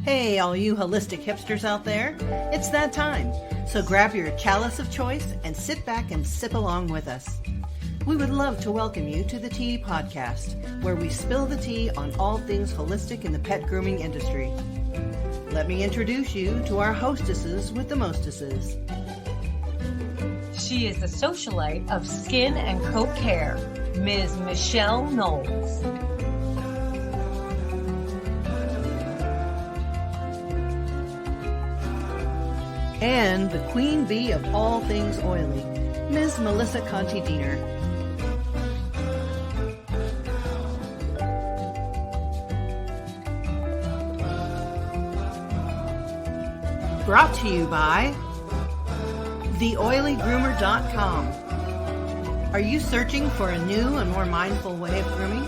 Hey, all you holistic hipsters out there, it's that time. So grab your chalice of choice and sit back and sip along with us. We would love to welcome you to the Tea Podcast, where we spill the tea on all things holistic in the pet grooming industry. Let me introduce you to our hostesses with the mostesses. She is the socialite of skin and coat care, Ms. Michelle Knowles. And the queen bee of all things oily, Ms. Melissa Conti-Diener. Brought to you by TheOilyGroomer.com. Are you searching for a new and more mindful way of grooming?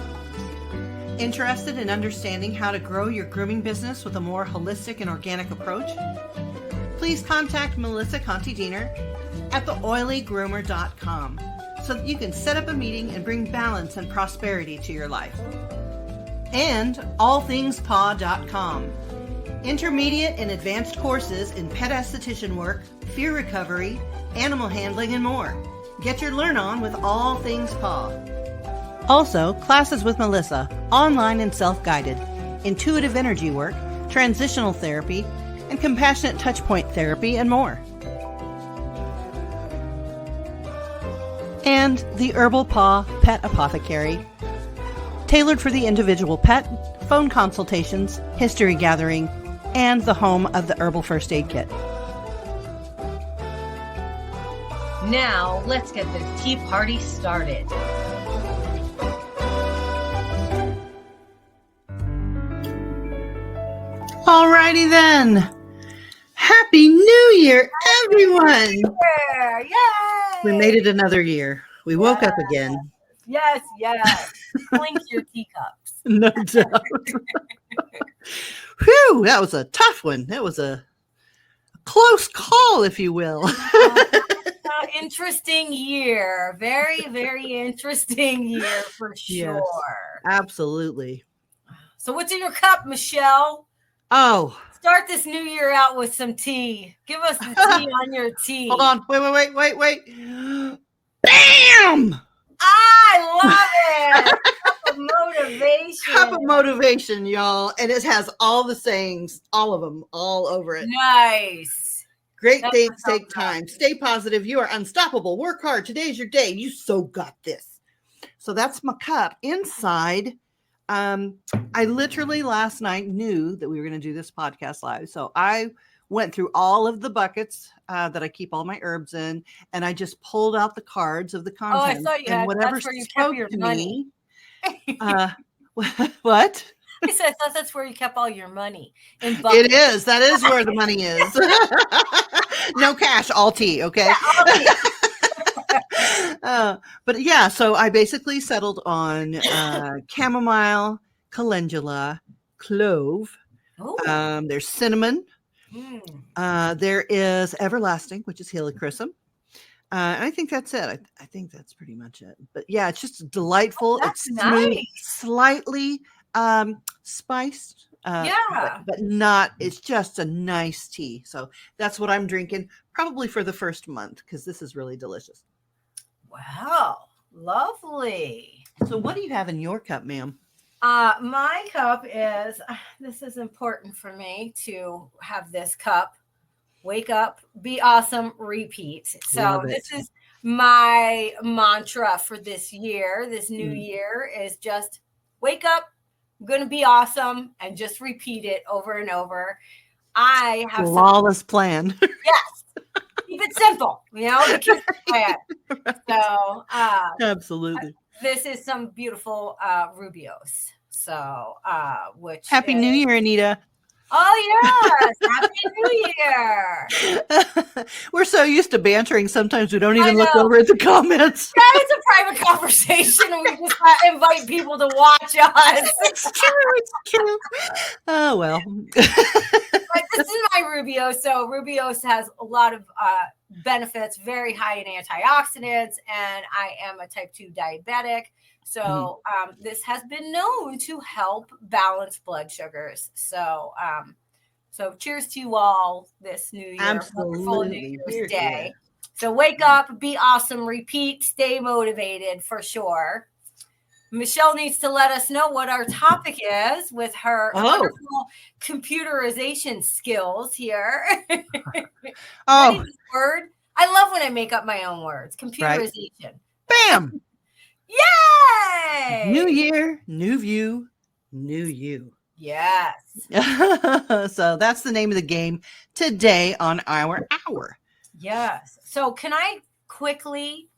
Interested in understanding how to grow your grooming business with a more holistic and organic approach? Please contact Melissa Conti-Diener at TheOilyGroomer.com so that you can set up a meeting and bring balance and prosperity to your life. And AllThingsPaw.com. Intermediate and advanced courses in pet esthetician work, fear recovery, animal handling, and more. Get your learn on with All Things Paw. Also, classes with Melissa, online and self-guided, intuitive energy work, transitional therapy, and compassionate touchpoint therapy, and more. And the Herbal Paw Pet Apothecary, tailored for the individual pet, phone consultations, history gathering, and the home of the Herbal First Aid Kit. Now, let's get this tea party started. Alrighty then. Happy New Year, everyone! Yeah, yay! We made it another year. We woke up again. Yes. Clink your teacups. No doubt. Whew, that was a tough one. That was a close call, if you will. Interesting year. Very, very interesting year for sure. Yes, absolutely. So what's in your cup, Michelle? Oh. Start this new year out with some tea. Give us the tea on your tea. Hold on. Wait. Bam! I love it. Cup of motivation. Cup of motivation, y'all. And it has all the sayings, all of them, all over it. Nice. Great That's days what's take up, time. Stay positive. You are unstoppable. Work hard. Today's your day. You so got this. So that's my cup. Inside, I literally last night knew that we were going to do this podcast live. So I went through all of the buckets that I keep all my herbs in, and I just pulled out the cards of the content. I thought you had. Whatever That's where you spoke kept your to money. me. What? I said, I thought that's where you kept all your money. It is. That is where the money is. No cash, all tea. Okay. Yeah, all tea. But yeah, so I basically settled on chamomile, calendula, clove. There's cinnamon. There is everlasting, which is helichrysum. And I think that's it. I think that's pretty much it. But yeah, it's just delightful. That's it's smooth, nice. slightly spiced. But not. It's just a nice tea. So that's what I'm drinking, probably for the first month, because this is really delicious. Wow, lovely. So what do you have in your cup, ma'am? My cup is, this is important for me to have this cup. Wake up, be awesome, repeat. So this is my mantra for this year. This new year is just wake up, I'm going to be awesome, and just repeat it over and over. I have flawless plan. Yes. Keep it simple, the kids plan. So absolutely. This is some beautiful Rubios. So which Happy New Year, Anita. Oh yes, Happy New Year. We're so used to bantering, sometimes we don't even look over at the comments. Yeah, it's a private conversation. We just invite people to watch us. It's true. Oh well. But this is my Rubio. So Rubios has a lot of benefits, very high in antioxidants, and I am a type 2 diabetic. So this has been known to help balance blood sugars. So So cheers to you all this new year. Absolutely. Wonderful New Year's Here, Day. here. So wake up, be awesome, repeat, stay motivated for sure. Michelle needs to let us know what our topic is with her wonderful computerization skills here. Oh, Ready this word? I love when I make up my own words. Computerization. bam! Yay! New year, new view, new you. Yes. So that's the name of the game today on our hour. Yes. So can I quickly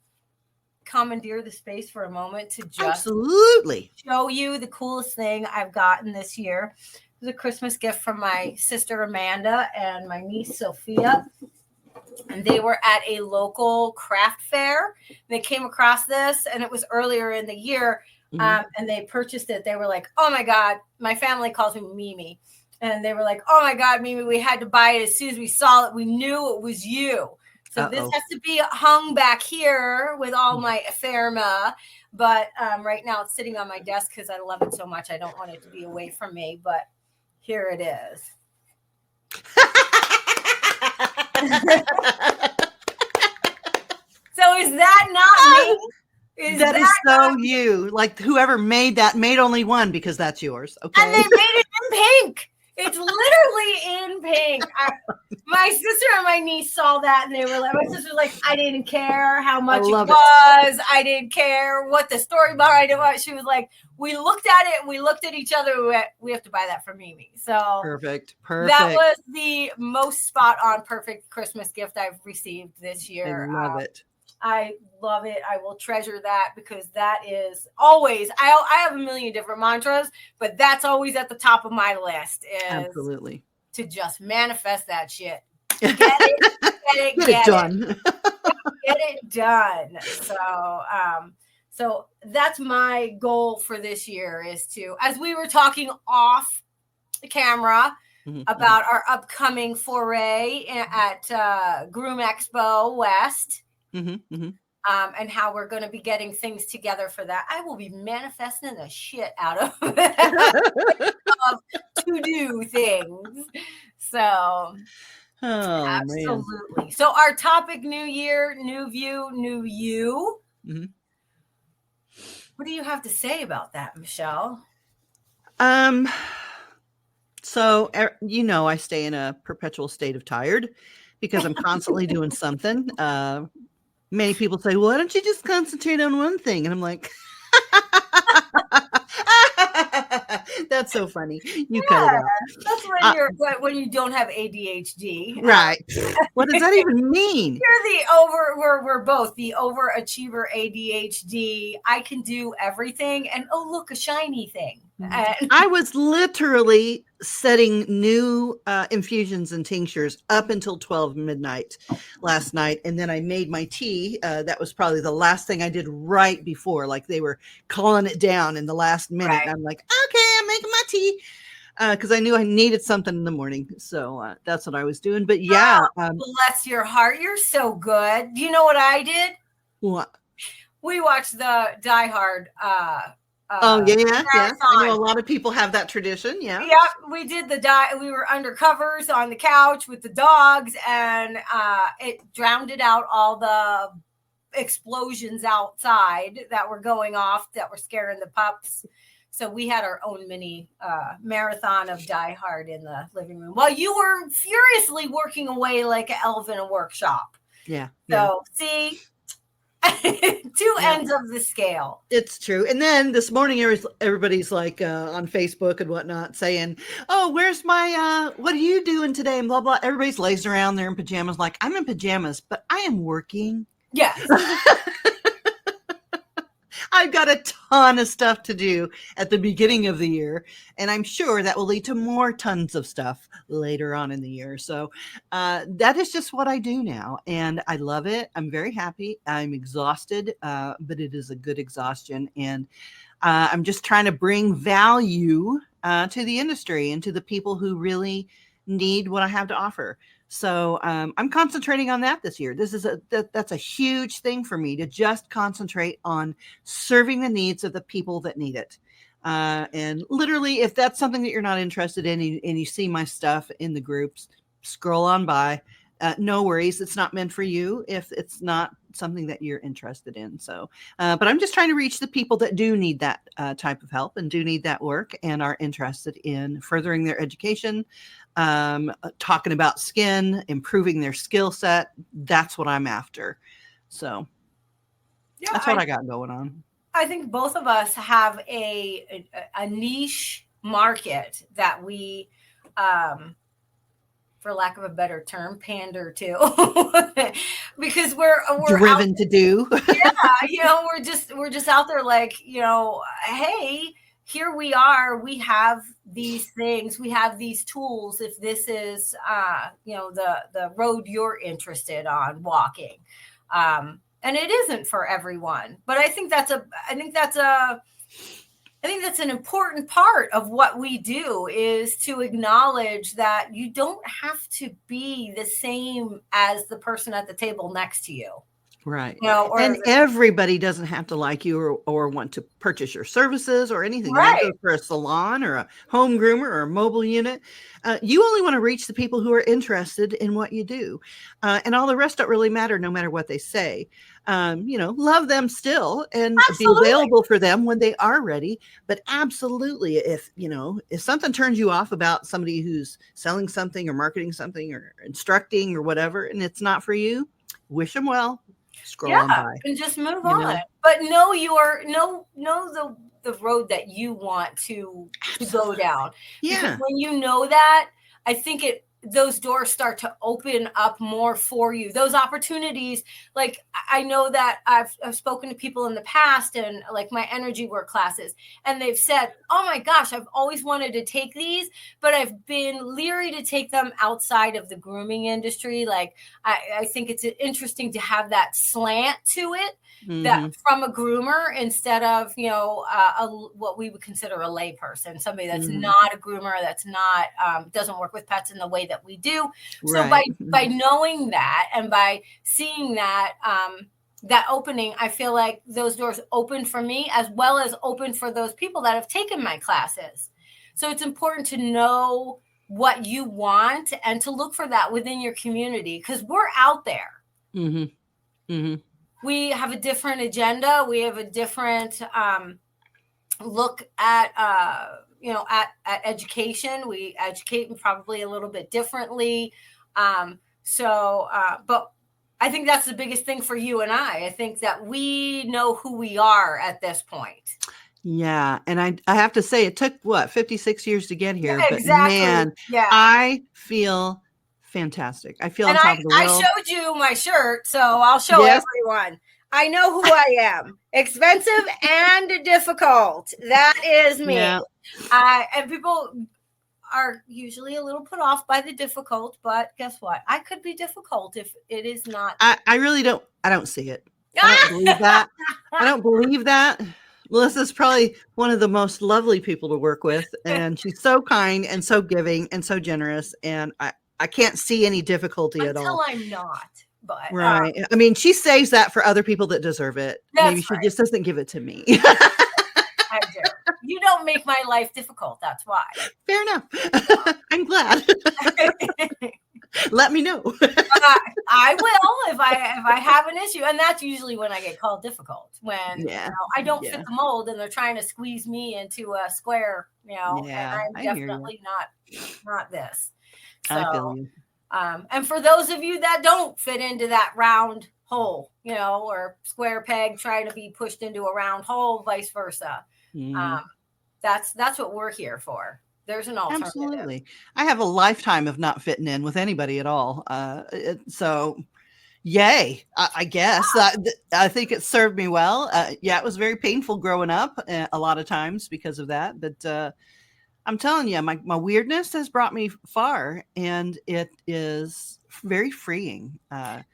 commandeer the space for a moment to just Absolutely show you the coolest thing I've gotten this year? It was a Christmas gift from my sister Amanda and my niece Sophia. And they were at a local craft fair. They came across this, and it was earlier in the year. And they purchased it. They were like, oh my God, my family calls me Mimi. And they were like, oh my God, Mimi, we had to buy it as soon as we saw it. We knew it was you. So this has to be hung back here with all my ephemera. But right now it's sitting on my desk because I love it so much. I don't want it to be away from me. But here it is. So is that not me? That is so you. Like whoever made that made only one because that's yours. Okay. And they made it in pink. It's literally in pink. My sister and my niece saw that and they were like, my sister was like, I didn't care how much it was. I didn't care what the story behind it was. She was like, we looked at it and we looked at each other. We have to buy that for Mimi. So perfect. That was the most spot on perfect Christmas gift I've received this year. I love it. I love it. I will treasure that because that is always, I have a million different mantras, but that's always at the top of my list is absolutely to just manifest that shit. Get it done. Get it done. So that's my goal for this year is to, as we were talking off the camera about our upcoming foray at Groom Expo West. And how we're going to be getting things together for that. I will be manifesting the shit out of to-do things. So, absolutely. Man. So, our topic: New Year, new view, new you. What do you have to say about that, Michelle? So I stay in a perpetual state of tired because I'm constantly doing something. Many people say, well, why don't you just concentrate on one thing? And I'm like, that's so funny. You cut it out. That's when you don't have ADHD. Right. What does that even mean? We're both the overachiever ADHD. I can do everything. And oh, look, a shiny thing. I was literally setting new infusions and tinctures up until 12 midnight last night. And then I made my tea. That was probably the last thing I did right before, like they were calling it down in the last minute. Right. I'm like, okay, I'm making my tea. Because I knew I needed something in the morning. So that's what I was doing. But yeah. Bless your heart. You're so good. Do you know what I did? What? We watched the Die Hard yeah. I know a lot of people have that tradition. Yeah. Yep. We did we were under covers on the couch with the dogs, and it drowned out all the explosions outside that were going off that were scaring the pups. So we had our own mini marathon of Die Hard in the living room while you were furiously working away like an elf in a workshop. Yeah. So see. Two ends of the scale. It's true. And then this morning, everybody's like on Facebook and whatnot saying, oh, where's my, what are you doing today? And blah, blah. Everybody's lazing around there in pajamas. Like, I'm in pajamas, but I am working. Yes. I've got a ton of stuff to do at the beginning of the year, and I'm sure that will lead to more tons of stuff later on in the year. So that is just what I do now, and I love it. I'm very happy. I'm exhausted, but it is a good exhaustion, and I'm just trying to bring value to the industry and to the people who really need what I have to offer. So I'm concentrating on that this year. That's a huge thing for me to just concentrate on serving the needs of the people that need it. And literally, if that's something that you're not interested in and you see my stuff in the groups, scroll on by. No worries. It's not meant for you if it's not something that you're interested in. So, but I'm just trying to reach the people that do need that type of help and do need that work and are interested in furthering their education, talking about skin, improving their skill set. That's what I'm after. So that's what I got going on. I think both of us have a niche market that we, for lack of a better term, pander to, because we're driven out, to do. Yeah, we're just out there like, hey, here we are. We have these things. We have these tools. If this is, the road you're interested on walking, and it isn't for everyone. But I think that's an important part of what we do, is to acknowledge that you don't have to be the same as the person at the table next to you. Right. And everybody doesn't have to like you or want to purchase your services or anything. Right. That goes for a salon or a home groomer or a mobile unit. You only want to reach the people who are interested in what you do. And all the rest don't really matter, no matter what they say. Love them still and be available for them when they are ready. But absolutely, if something turns you off about somebody who's selling something or marketing something or instructing or whatever, and it's not for you, wish them well. Scroll on by and just move on. But know the road that you want to go down. Yeah. Because when you know that, I think those doors start to open up more for you. Those opportunities, like I know that I've spoken to people in the past and like my energy work classes, and they've said, oh my gosh, I've always wanted to take these, but I've been leery to take them outside of the grooming industry. Like I think it's interesting to have that slant to it, that from a groomer instead of, what we would consider a lay person, somebody that's not a groomer, that's not, doesn't work with pets in the way that we do. So by knowing that and by seeing that, that opening, I feel like those doors open for me as well as open for those people that have taken my classes. So it's important to know what you want and to look for that within your community, because we're out there. We have a different agenda. We have a different look at, at education. We educate probably a little bit differently. But I think that's the biggest thing for you and I. I think that we know who we are at this point. Yeah. And I have to say, it took 56 years to get here. Yeah, exactly. But man, I feel fantastic. I feel on top of the world. I showed you my shirt, so I'll show everyone. I know who I am. Expensive and difficult. That is me. Yeah. And people are usually a little put off by the difficult, but guess what? I could be difficult if it is not. I really don't. I don't see it. I don't believe that. I don't believe that. Melissa's probably one of the most lovely people to work with, and she's so kind and so giving and so generous, and I can't see any difficulty at all. Until I'm not. But right. I mean, she saves that for other people that deserve it. Maybe she just doesn't give it to me. I do. You don't make my life difficult. That's why. Fair enough. I'm glad. Let me know. I will if I have an issue, and that's usually when I get called difficult. When I don't fit the mold, and they're trying to squeeze me into a square. And I'm definitely not this. So, I feel you. And for those of you that don't fit into that round hole, or square peg trying to be pushed into a round hole, vice versa. That's what we're here for. There's an alternative. Absolutely. I have a lifetime of not fitting in with anybody at all. So yay, I guess. I think it served me well. It was very painful growing up a lot of times because of that. But I'm telling you, my weirdness has brought me far, and it is very freeing to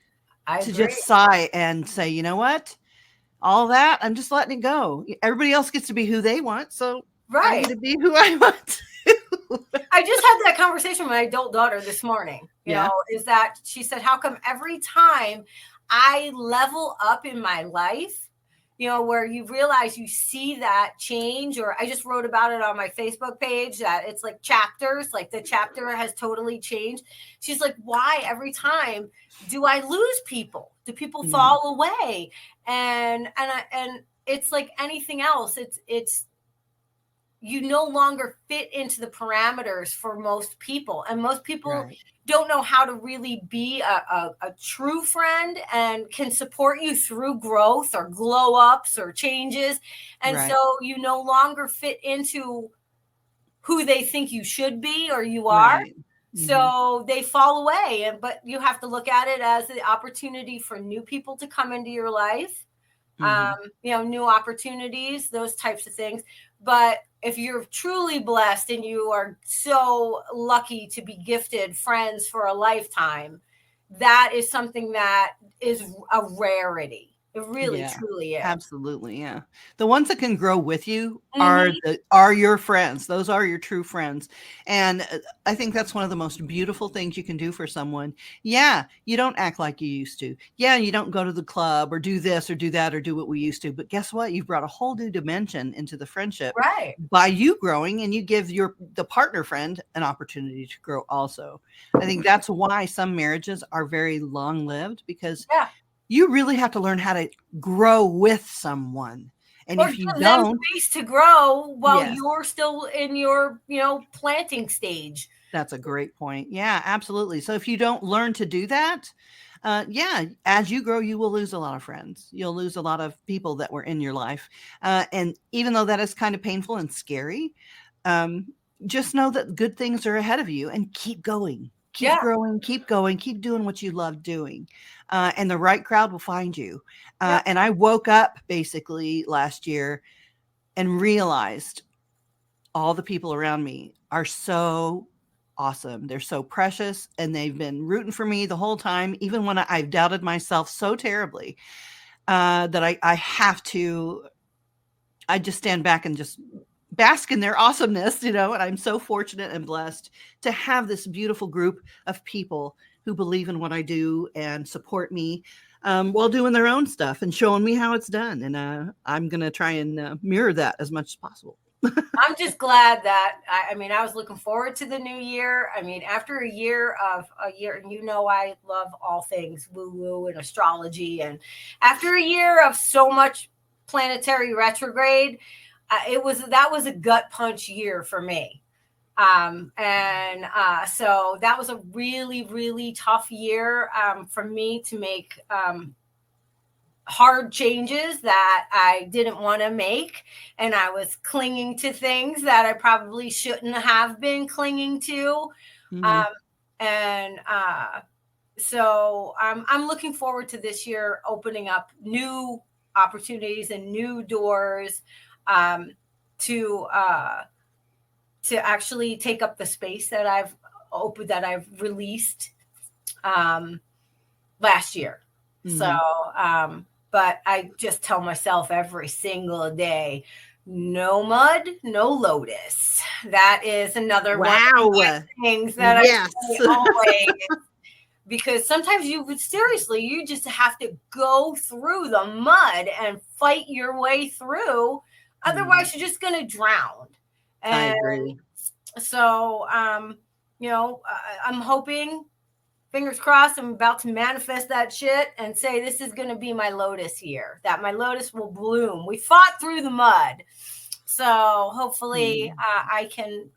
just sigh and say, you know what? All that, I'm just letting it go. Everybody else gets to be who they want. So I need to be who I want to. I just had that conversation with my adult daughter this morning, is that she said, how come every time I level up in my life, where you realize you see that change. Or I just wrote about it on my Facebook page that it's like chapters, like the chapter has totally changed. She's like, why every time do I lose people? Do people fall away? And it's like anything else. It's you no longer fit into the parameters for most people, and most people don't know how to really be a true friend and can support you through growth or glow ups or changes. And so you no longer fit into who they think you should be or you are. So they fall away. But you have to look at it as the opportunity for new people to come into your life. New opportunities, those types of things. But if you're truly blessed and you are so lucky to be gifted friends for a lifetime, that is something that is a rarity. It really, truly is. Absolutely. Yeah. The ones that can grow with you are your friends. Those are your true friends. And I think that's one of the most beautiful things you can do for someone. Yeah. You don't act like you used to. Yeah. You don't go to the club or do this or do that or do what we used to. But guess what? You've brought a whole new dimension into the friendship by you growing, and you give the partner friend an opportunity to grow also. I think that's why some marriages are very long lived, because you really have to learn how to grow with someone. And if you don't, space to grow while you're still in your, planting stage. That's a great point. Yeah, absolutely. So if you don't learn to do that, as you grow, you will lose a lot of friends. You'll lose a lot of people that were in your life. And even though that is kind of painful and scary, just know that good things are ahead of you, and keep going. Keep growing, keep going, keep doing what you love doing. And the right crowd will find you. And I woke up basically last year and realized all the people around me are so awesome. They're so precious, and they've been rooting for me the whole time, even when I've doubted myself so terribly that I just stand back and just bask in their awesomeness, and I'm so fortunate and blessed to have this beautiful group of people who believe in what I do and support me while doing their own stuff and showing me how it's done. And I'm going to try and mirror that as much as possible. I'm just glad that, I was looking forward to the new year. After a year, and I love all things woo-woo and astrology. And after a year of so much planetary retrograde, that was a gut punch year for me. So that was a really, really tough year for me to make hard changes that I didn't want to make. And I was clinging to things that I probably shouldn't have been clinging to. So I'm looking forward to this year opening up new opportunities and new doors to actually take up the space that I've opened, that I've released last year. So, but I just tell myself every single day, no mud, no lotus. That is another one of the things that I say always. Because sometimes you just have to go through the mud and fight your way through. Otherwise, you're just going to drown. And I agree. So, I'm hoping, fingers crossed, I'm about to manifest that shit and say this is going to be my lotus year, that my lotus will bloom. We fought through the mud. So hopefully I can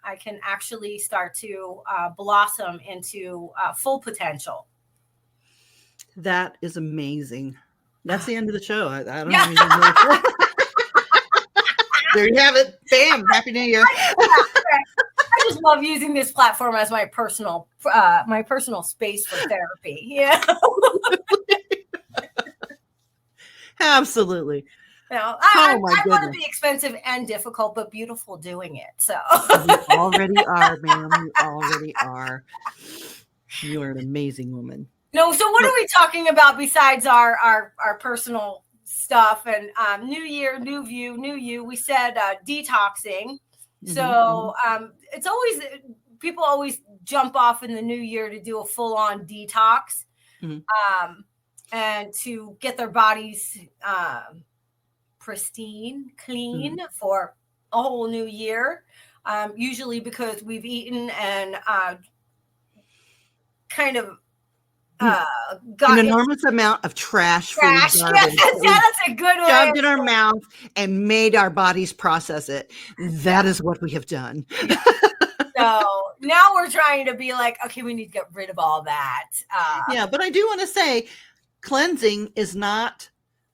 actually start to blossom into full potential. That is amazing. That's the end of the show. I don't have anything more. There you have it. Bam. Happy New Year. I just love using this platform as my personal space for therapy. Yeah. Absolutely. I want to be expensive and difficult, but beautiful doing it. So you already are, ma'am. You already are. You are an amazing woman. No, so what are we talking about besides our personal stuff and new year, new view, new you? We said detoxing. So it's always, people always jump off in the new year to do a full-on detox and to get their bodies pristine, clean for a whole new year. Usually because we've eaten and kind of got an enormous amount of trash. Trash. Food, Yes, that's a good way. Shoved in our mouth and made our bodies process it. That is what we have done. So now we're trying to be like, okay, we need to get rid of all that. Yeah, but I do want to say cleansing is not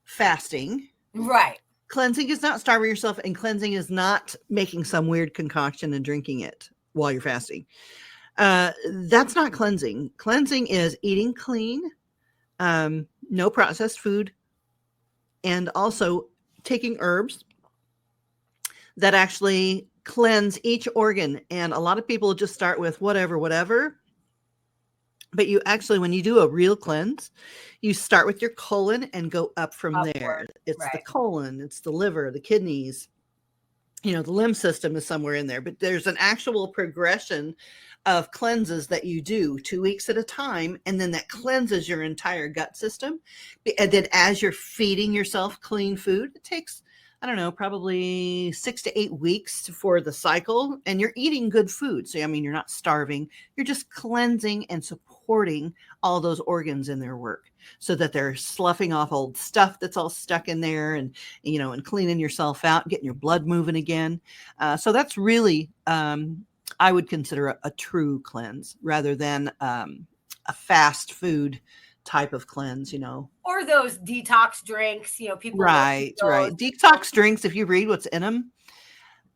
fasting. Right. Cleansing is not starving yourself, and cleansing is not making some weird concoction and drinking it while you're fasting. That's not cleansing. Cleansing is eating clean, no processed food, and also taking herbs that actually cleanse each organ. And a lot of people just start with whatever. But you actually, when you do a real cleanse, you start with your colon and go up from there. It's the colon, it's the liver, the kidneys, the lymph system is somewhere in there. But there's an actual progression of cleanses that you do 2 weeks at a time. And then that cleanses your entire gut system. And then as you're feeding yourself clean food, it takes, I don't know, probably 6 to 8 weeks for the cycle, and you're eating good food. So, I mean, you're not starving. You're just cleansing and supporting all those organs in their work so that they're sloughing off old stuff that's all stuck in there and cleaning yourself out, getting your blood moving again. So that's really, I would consider a true cleanse rather than a fast food type of cleanse, or those detox drinks, people. Right. Detox drinks, if you read what's in them,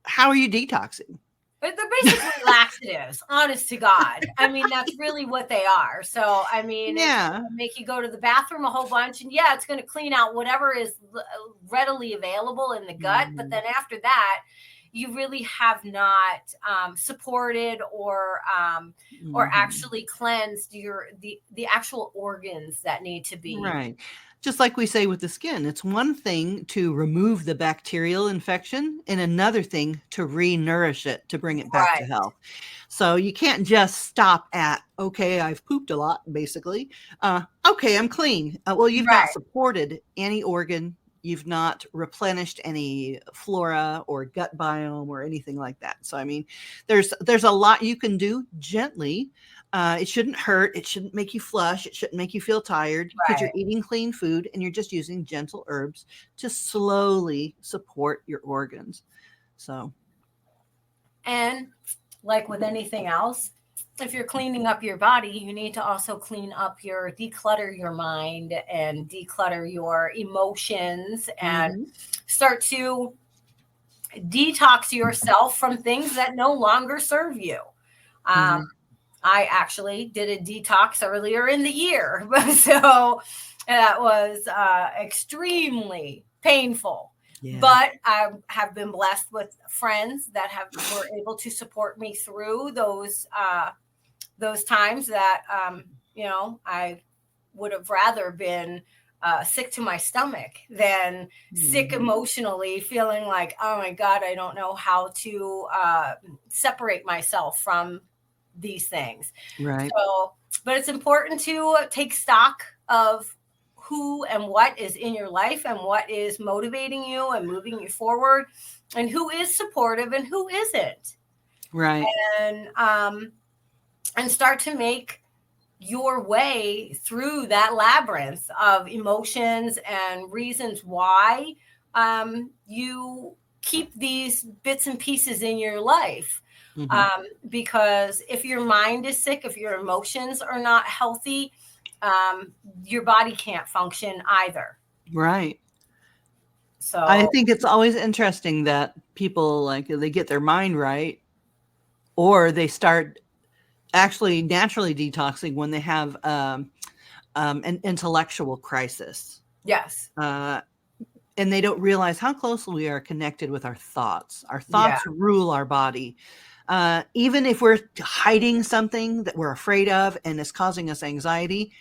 how are you detoxing? But they're basically laxatives, honest to God. I mean, that's really what they are. So, I mean, yeah, make you go to the bathroom a whole bunch, and yeah, it's going to clean out whatever is readily available in the gut. But then after that, you really have not supported or actually cleansed the actual organs that need to be. Right. Just like we say with the skin, it's one thing to remove the bacterial infection and another thing to re-nourish it, to bring it back to health. So you can't just stop at, okay, I've pooped a lot, basically. Okay, I'm clean. Well, you've not supported any organ. You've not replenished any flora or gut biome or anything like that. So, I mean, there's a lot you can do gently. It shouldn't hurt. It shouldn't make you flush. It shouldn't make you feel tired because you're eating clean food and you're just using gentle herbs to slowly support your organs. So, and like with anything else, if you're cleaning up your body, you need to also declutter your mind and declutter your emotions and start to detox yourself from things that no longer serve you. I actually did a detox earlier in the year. So that was extremely painful. Yeah. But I have been blessed with friends that were able to support me through those times that, I would have rather been sick to my stomach than sick emotionally, feeling like, oh my God, I don't know how to separate myself from these things. Right. So, but it's important to take stock of who and what is in your life and what is motivating you and moving you forward and who is supportive and who isn't. Right. And start to make your way through that labyrinth of emotions and reasons why you keep these bits and pieces in your life. Because if your mind is sick, if your emotions are not healthy, your body can't function either. Right. So I think it's always interesting that people they get their mind right, or they start actually naturally detoxing when they have an intellectual crisis. Yes. And they don't realize how closely we are connected with our thoughts. Our thoughts rule our body. Even if we're hiding something that we're afraid of and is causing us anxiety,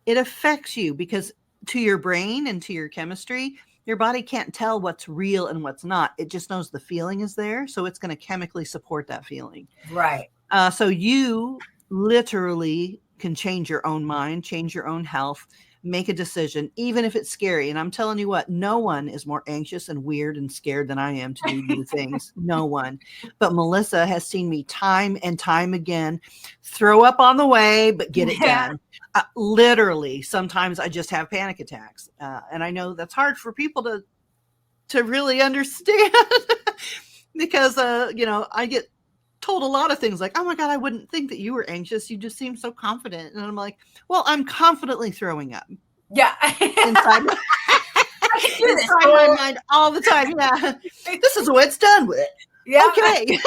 it affects you because to your brain and to your chemistry, your body can't tell what's real and what's not. It just knows the feeling is there. So it's going to chemically support that feeling. Right. So you literally can change your own mind, change your own health make a decision, even if it's scary. And I'm telling you what, no one is more anxious and weird and scared than I am to do new things. No one. But Melissa has seen me time and time again throw up on the way, but get it done. Literally, sometimes I just have panic attacks. And I know that's hard for people to really understand because, I get told a lot of things like, oh my God, I wouldn't think that you were anxious. You just seem so confident. And I'm like, well, I'm confidently throwing up. Yeah. Inside my mind all the time. Yeah. This is what it's done with. Yeah. Okay.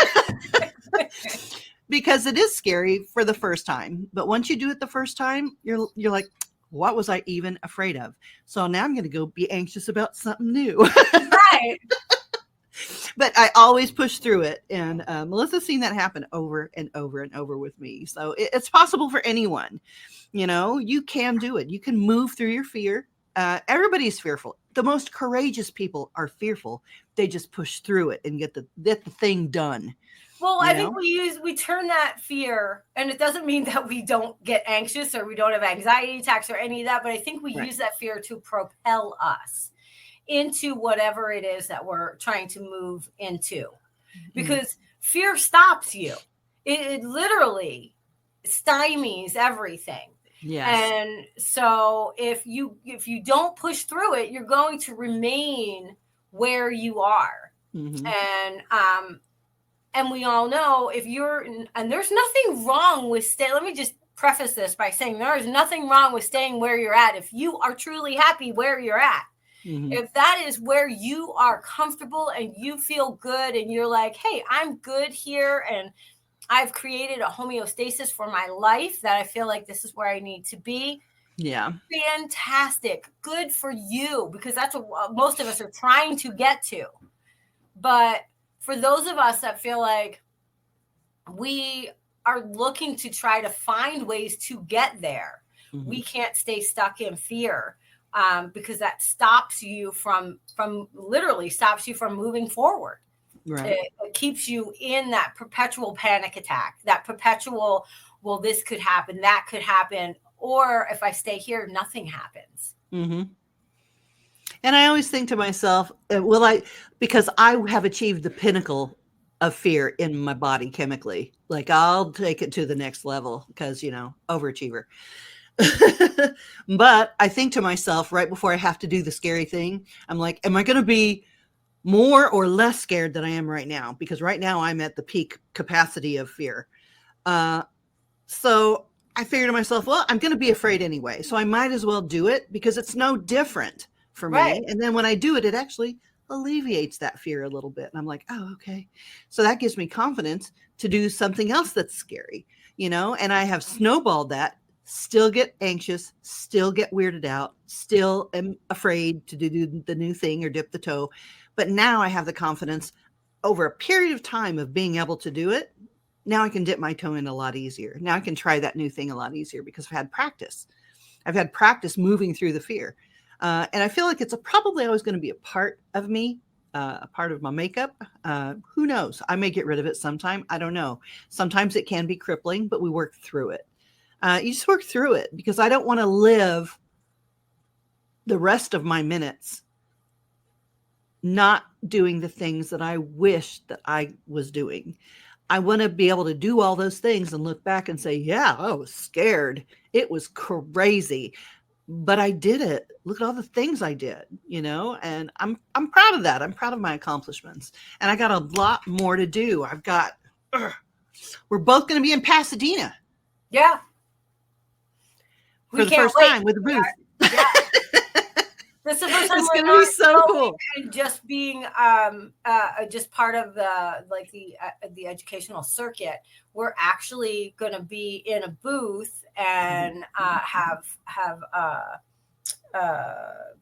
Because it is scary for the first time. But once you do it the first time, you're like, what was I even afraid of? So now I'm going to go be anxious about something new. Right. But I always push through it. And Melissa's seen that happen over and over and over with me. So it's possible for anyone. You can do it. You can move through your fear. Everybody's fearful. The most courageous people are fearful. They just push through it and get the thing done. Well, I think we turn that fear, and it doesn't mean that we don't get anxious or we don't have anxiety attacks or any of that, but I think we use that fear to propel us into whatever it is that we're trying to move into, because fear stops you. It literally stymies everything. Yes. And so if you don't push through it, you're going to remain where you are. And we all know and there's nothing wrong with let me just preface this by saying there is nothing wrong with staying where you're at if you are truly happy where you're at. If that is where you are comfortable and you feel good and you're like, hey, I'm good here and I've created a homeostasis for my life that I feel like this is where I need to be. Yeah. Fantastic. Good for you, because that's what most of us are trying to get to. But for those of us that feel like we are looking to try to find ways to get there, we can't stay stuck in fear. Because that stops you from literally stops you from moving forward. Right. It keeps you in that perpetual panic attack, that perpetual, well, this could happen, that could happen. Or if I stay here, nothing happens. And I always think to myself, because I have achieved the pinnacle of fear in my body chemically, like I'll take it to the next level because, overachiever. But I think to myself right before I have to do the scary thing, I'm like, am I going to be more or less scared than I am right now? Because right now I'm at the peak capacity of fear. So I figured to myself, well, I'm going to be afraid anyway. So I might as well do it because it's no different for me. Right. And then when I do it, it actually alleviates that fear a little bit. And I'm like, oh, okay. So that gives me confidence to do something else that's scary, and I have snowballed that. Still get anxious, still get weirded out, still am afraid to do the new thing or dip the toe. But now I have the confidence over a period of time of being able to do it. Now I can dip my toe in a lot easier. Now I can try that new thing a lot easier because I've had practice. I've had practice moving through the fear. And I feel like it's probably always going to be a part of me, a part of my makeup. Who knows? I may get rid of it sometime. I don't know. Sometimes it can be crippling, but we work through it. You just work through it because I don't want to live the rest of my minutes not doing the things that I wish that I was doing. I want to be able to do all those things and look back and say, yeah, I was scared. It was crazy, but I did it. Look at all the things I did, and I'm proud of that. I'm proud of my accomplishments, and I got a lot more to do. We're both going to be in Pasadena. Yeah. For the first time with a booth. Yeah. This is the first time it's going to be so cool. And just being just part of the educational circuit, we're actually going to be in a booth and have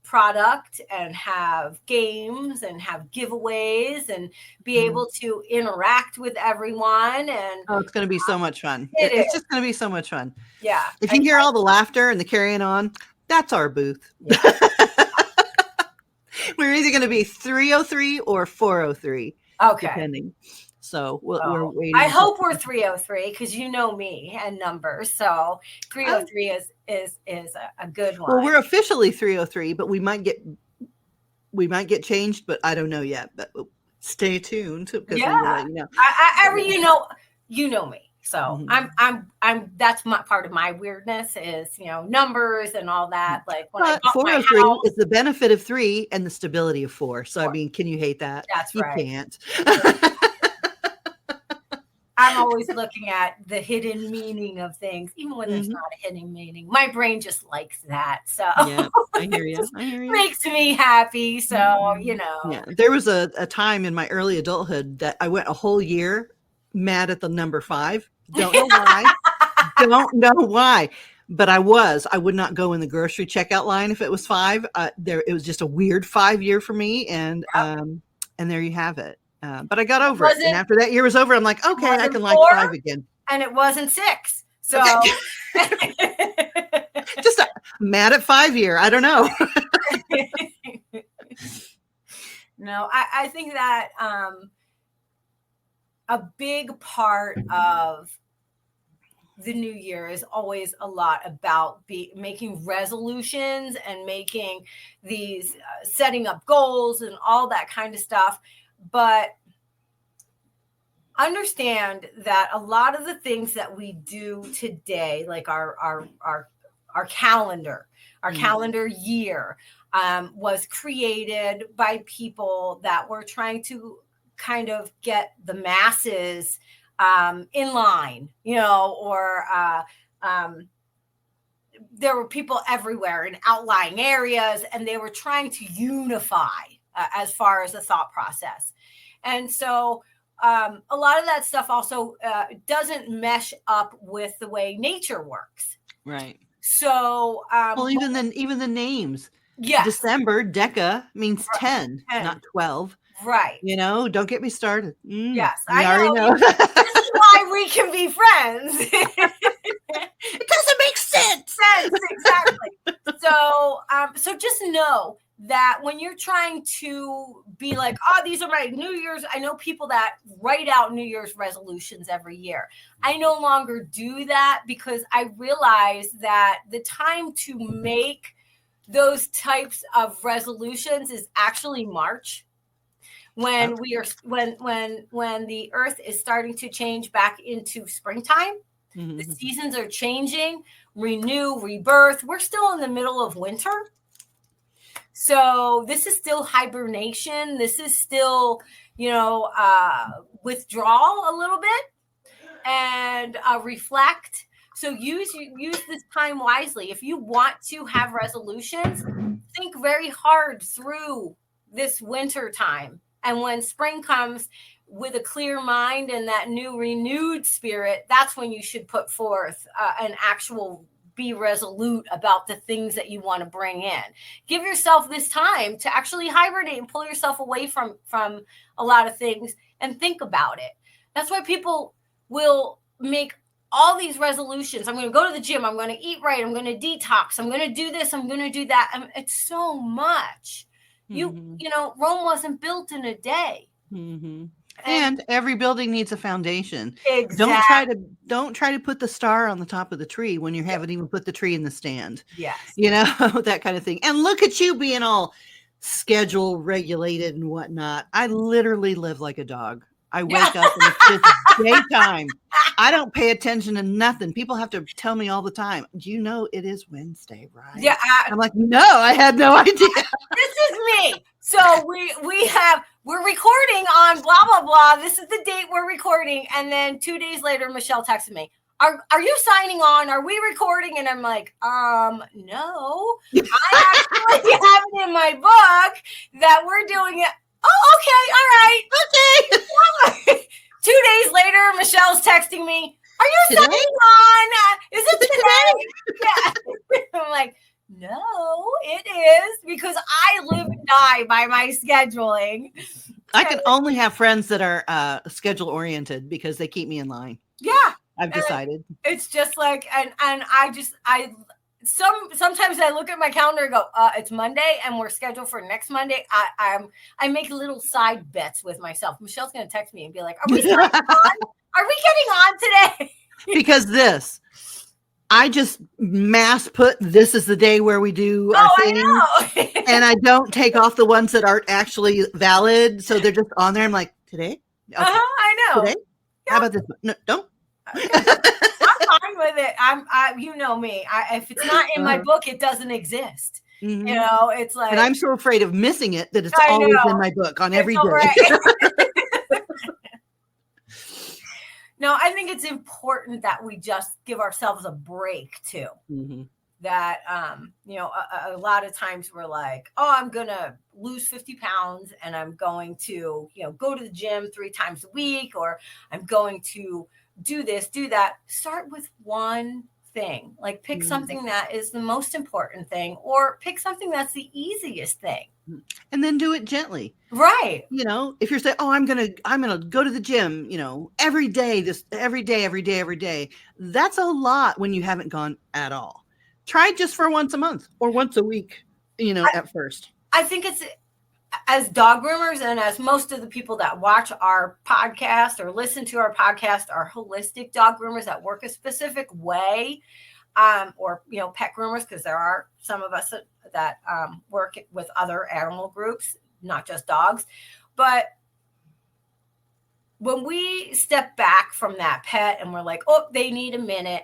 product and have games and have giveaways and be able to interact with everyone. And it's going to be so much fun. It's just going to be so much fun. Yeah. If you hear all the laughter and the carrying on, that's our booth. Yeah. We're either going to be 303 or 403. Okay. depending. So we're Oh, waiting. I hope we're 303 because you know me and numbers. So 303 is a good one. Well, we're officially 303, but we might get changed, but I don't know yet. But stay tuned because we will let you know. You know me. So Mhm. I'm that's my part of my weirdness is, numbers and all that. Like when I But bought my 403 house, is the benefit of 3 and the stability of 4. So I mean, can you hate that? that's You right. can't. I'm always looking at the hidden meaning of things, even when there's Mhm. not a hidden meaning. My brain just likes that. So Yeah, I hear it you. just I hear you. makes me happy. So, Mhm. Yeah, there was a time in my early adulthood that I went a whole year mad at the number 5. Don't know why. Don't know why, but I would not go in the grocery checkout line if it was 5. It was just a weird 5 year for me, and there you have it. But I got over it, and after that year was over, I'm like, okay, I can like 4 5 again. and it wasn't 6. So Okay. Just mad at 5 year. I don't know. No, I think that a big part of the new year is always a lot about making resolutions and making these setting up goals and all that kind of stuff. But understand that a lot of the things that we do today, like our calendar, calendar year, was created by people that were trying to kind of get the masses in line, or there were people everywhere in outlying areas, and they were trying to unify as far as the thought process. And so a lot of that stuff also doesn't mesh up with the way nature works. Right. So, well, even the names. Yes. December, Deca means 10, not 12. Right. Don't get me started. Yes, I already know. This is why we can be friends. It doesn't make sense. Exactly. So just know that when you're trying to be like, oh, these are my New Year's, I know people that write out New Year's resolutions every year. I no longer do that because I realize that the time to make those types of resolutions is actually March, when when the earth is starting to change back into springtime. Mm-hmm. The seasons are changing, renew, rebirth. We're still in the middle of winter. So this is still hibernation. This is still, withdrawal a little bit and reflect. So use this time wisely. If you want to have resolutions, think very hard through this winter time. And when spring comes with a clear mind and that new renewed spirit, that's when you should put forth an actual be resolute about the things that you want to bring in. Give yourself this time to actually hibernate and pull yourself away from a lot of things and think about it. That's why people will make all these resolutions. I'm going to go to the gym. I'm going to eat right. I'm going to detox. I'm going to do this. I'm going to do that. It's so much. Mm-hmm. Rome wasn't built in a day. Mm-hmm. And every building needs a foundation. Exactly. Don't try to put the star on the top of the tree when you haven't even put the tree in the stand. Yes. That kind of thing. And look at you being all schedule regulated and whatnot. I literally live like a dog. I wake up and it's just daytime. I don't pay attention to nothing. People have to tell me all the time, do you know it is Wednesday, right? Yeah. I'm like, no, I had no idea. This is me. So we're recording on blah, blah, blah. This is the date we're recording. And then 2 days later, Michelle texted me, are you signing on? Are we recording? And I'm like, no. I actually have it in my book that we're doing it. Oh, okay. All right. Okay. 2 days later, Michelle's texting me, are you signing on? Is it today? Yeah. I'm like, no, it is, because I live and die by my scheduling. I can only have friends that are schedule oriented because they keep me in line. Yeah. I've decided. It's just like, and sometimes I look at my calendar and go, it's Monday and we're scheduled for next Monday. I make little side bets with myself. Michelle's going to text me and be like, are we getting on today? Because I just mass put this is the day where we do our thing. I know. And I don't take off the ones that aren't actually valid. So they're just on there. I'm like, today? Okay. I know. Today? Yeah. How about this? No, don't. I'm fine with it. You know me. If it's not in my book, it doesn't exist. Mm-hmm. You know, it's like, and I'm so afraid of missing it that it's always in my book on every day. Right. No, I think it's important that we just give ourselves a break too. Mm-hmm. That, you know, a lot of times we're like, oh, I'm going to lose 50 pounds and I'm going to, you know, go to the gym 3 times a week, or I'm going to do this, do that. Start with one thing, like pick something that is the most important thing, or pick something that's the easiest thing. And then do it gently. Right. You know, if you're saying, oh, I'm going to go to the gym, you know, every day, every day. That's a lot when you haven't gone at all. Try just for once a month or once a week, you know, at first. I think it's, as dog groomers and as most of the people that watch our podcast or listen to our podcast are holistic dog groomers that work a specific way, or, you know, pet groomers, because there are some of us that work with other animal groups, not just dogs. But when we step back from that pet and we're like, oh, they need a minute,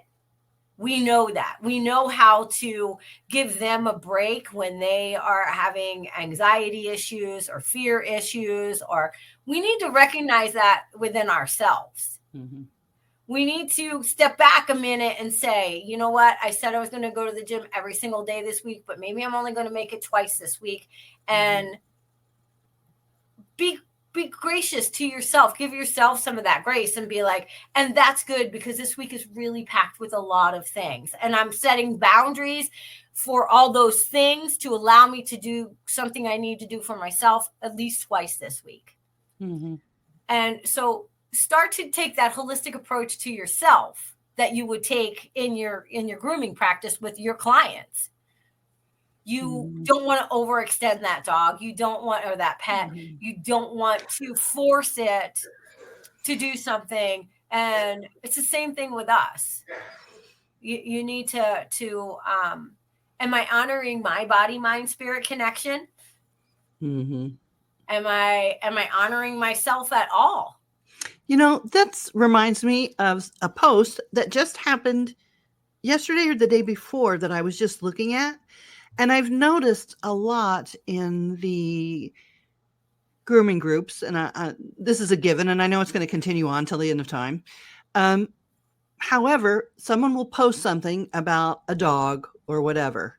we know that. We know how to give them a break when they are having anxiety issues or fear issues, or we need to recognize that within ourselves. Mm-hmm. We need to step back a minute and say, you know what? I said I was going to go to the gym every single day this week, but maybe I'm only going to make it twice this week. And be gracious to yourself. Give yourself some of that grace and be like, and that's good because this week is really packed with a lot of things. And I'm setting boundaries for all those things to allow me to do something I need to do for myself at least twice this week. Mm-hmm. And so start to take that holistic approach to yourself that you would take in your grooming practice with your clients. You don't want to overextend that dog. You don't want, or that pet, you don't want to force it to do something. And it's the same thing with us. You need to am I honoring my body, mind, spirit connection? Mm-hmm. Am I honoring myself at all? You know, that reminds me of a post that just happened yesterday or the day before that I was just looking at. And I've noticed a lot in the grooming groups, and this is a given, and I know it's going to continue on till the end of time. However, someone will post something about a dog or whatever.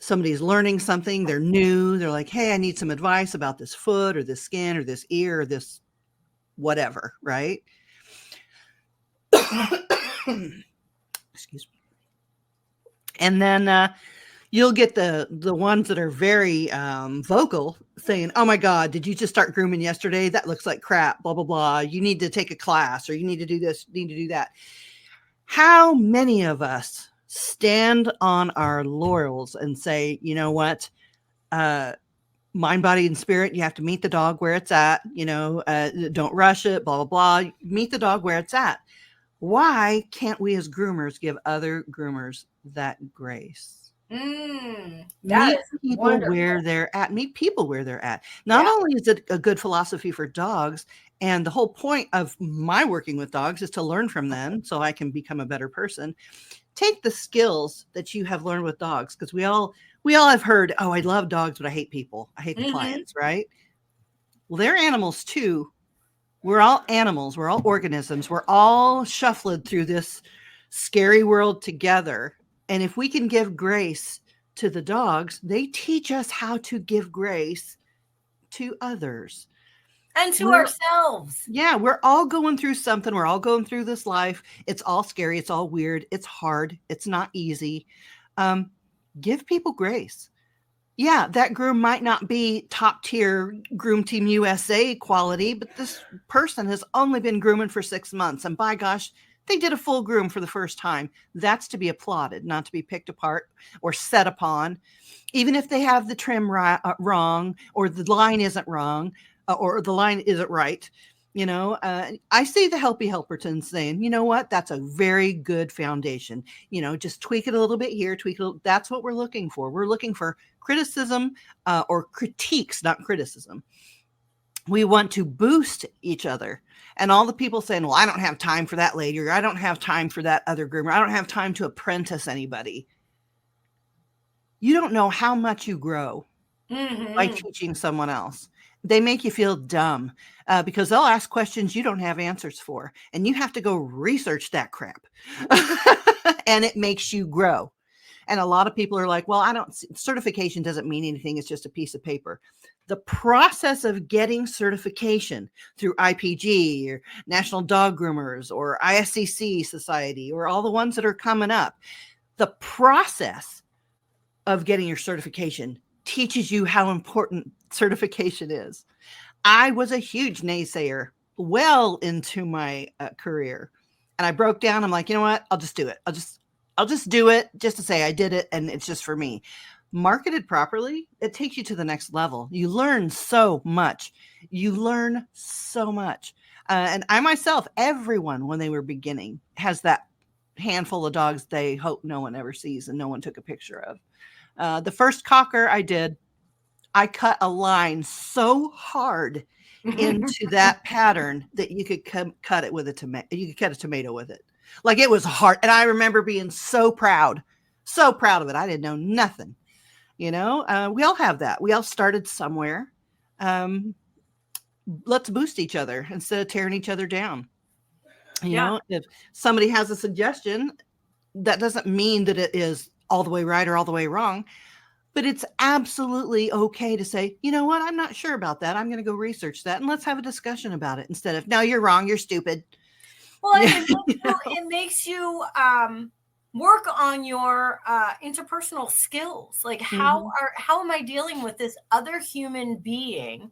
Somebody's learning something, they're new, they're like, hey, I need some advice about this foot or this skin or this ear or this whatever, right? Excuse me. And then you'll get the ones that are very vocal saying, oh my God, did you just start grooming yesterday? That looks like crap, blah, blah, blah. You need to take a class, or you need to do this, need to do that. How many of us stand on our laurels and say, you know what, mind, body, and spirit, you have to meet the dog where it's at, you know, don't rush it, blah, blah, blah. Meet the dog where it's at. Why can't we as groomers give other groomers that grace? Meet people wonderful. Where they're at. Meet people where they're at. Not only is it a good philosophy for dogs, and the whole point of my working with dogs is to learn from them so I can become a better person. Take the skills that you have learned with dogs, because we all have heard, oh, I love dogs, but I hate people. I hate the clients, right? Well, they're animals too. We're all animals. We're all organisms. We're all shuffled through this scary world together. And if we can give grace to the dogs, they teach us how to give grace to others. And to ourselves. Yeah, we're all going through something. We're all going through this life. It's all scary. It's all weird. It's hard. It's not easy. Give people grace. Yeah, that groom might not be top tier Groom Team USA quality, but this person has only been grooming for 6 months. And by gosh, they did a full groom for the first time. That's to be applauded, not to be picked apart or set upon. Even if they have the trim wrong, or the line isn't wrong, or the line isn't right. I see the Helpy Helperton saying, you know what, that's a very good foundation. Just tweak it a little bit here, tweak it. That's what we're looking for. We're looking for criticism, or critiques, not criticism. We want to boost each other. And all the people saying, well, I don't have time for that lady, or I don't have time for that other groomer, I don't have time to apprentice anybody. You don't know how much you grow by teaching someone else. They make you feel dumb, because they'll ask questions you don't have answers for, and you have to go research that crap. And it makes you grow. And a lot of people are like, well, certification doesn't mean anything. It's just a piece of paper. The process of getting certification through IPG or National Dog Groomers or ISCC Society, or all the ones that are coming up, the process of getting your certification teaches you how important certification is. I was a huge naysayer well into my career, and I broke down. I'm like, you know what? I'll just do it. I'll just do it just to say I did it, and it's just for me. Marketed properly, it takes you to the next level. You learn so much. And I myself, everyone, when they were beginning, has that handful of dogs they hope no one ever sees and no one took a picture of. The first cocker I did, I cut a line so hard into that pattern that you could cut it with a tomato. You could cut a tomato with it. Like, it was hard. And I remember being so proud of it. I didn't know nothing. We all have that. We all started somewhere. Let's boost each other instead of tearing each other down. If somebody has a suggestion, that doesn't mean that it is all the way right or all the way wrong, but it's absolutely okay to say, you know what, I'm not sure about that. I'm going to go research that, and let's have a discussion about it, instead of, no, you're wrong, you're stupid. Well, it makes you work on your interpersonal skills. Like, how am I dealing with this other human being